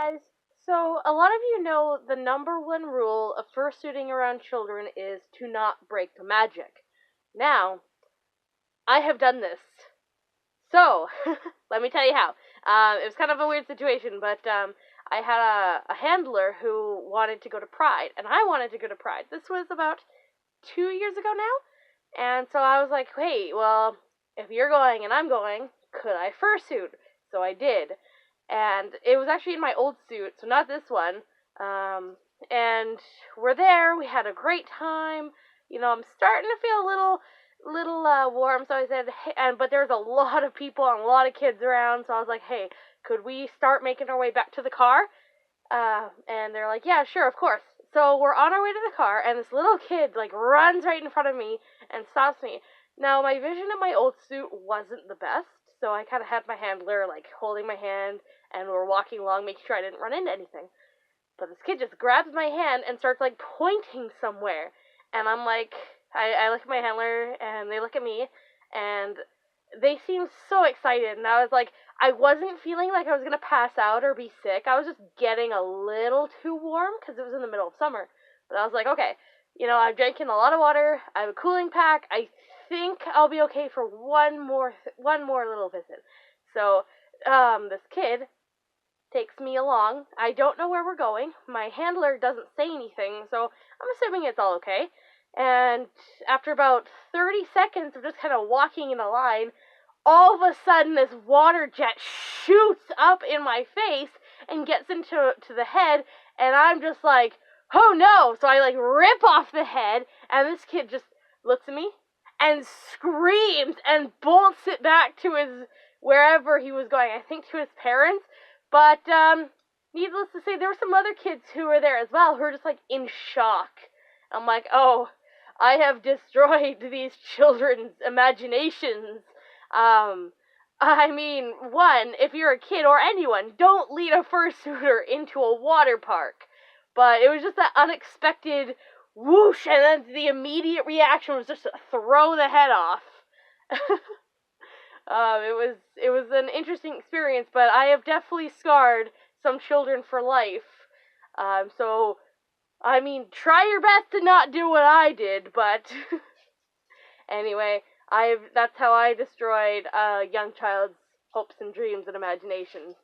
guys. So, a lot of you know the number one rule of fursuiting around children is to not break the magic. Now, I have done this. So, let me tell you how. It was kind of a weird situation, but I had a handler who wanted to go to Pride, and I wanted to go to Pride. This was about 2 years ago now, and so I was like, hey, well, if you're going and I'm going, could I fursuit? So I did. And it was actually in my old suit, so not this one. And we're there. We had a great time. You know, I'm starting to feel a little warm. So I said, hey, but there's a lot of people and a lot of kids around. So I was like, hey, could we start making our way back to the car? And they're like, yeah, sure, of course. So we're on our way to the car, and this little kid runs right in front of me and stops me. Now my vision in my old suit wasn't the best, so I kind of had my handler holding my hand. And we're walking along, making sure I didn't run into anything. But this kid just grabs my hand and starts, pointing somewhere. And I'm like, I look at my handler, and they look at me, and they seem so excited. And I was like, I wasn't feeling like I was going to pass out or be sick. I was just getting a little too warm, because it was in the middle of summer. But I was like, okay, I'm drinking a lot of water. I have a cooling pack. I think I'll be okay for one more little visit. So, this kid takes me along. I don't know where we're going. My handler doesn't say anything, so I'm assuming it's all okay. And after about 30 seconds of just kind of walking in a line, all of a sudden this water jet shoots up in my face and gets into the head, and I'm just like, oh no! So I rip off the head, and this kid just looks at me and screams and bolts it back to his wherever he was going. I think to his parents. But, needless to say, there were some other kids who were there as well, who were just, in shock. I'm like, oh, I have destroyed these children's imaginations. I mean, one, if you're a kid or anyone, don't lead a fursuiter into a water park. But it was just that unexpected whoosh, and then the immediate reaction was just to throw the head off. It was an interesting experience, but I have definitely scarred some children for life. So, I mean, try your best to not do what I did, but anyway, that's how I destroyed a young child's hopes and dreams and imaginations.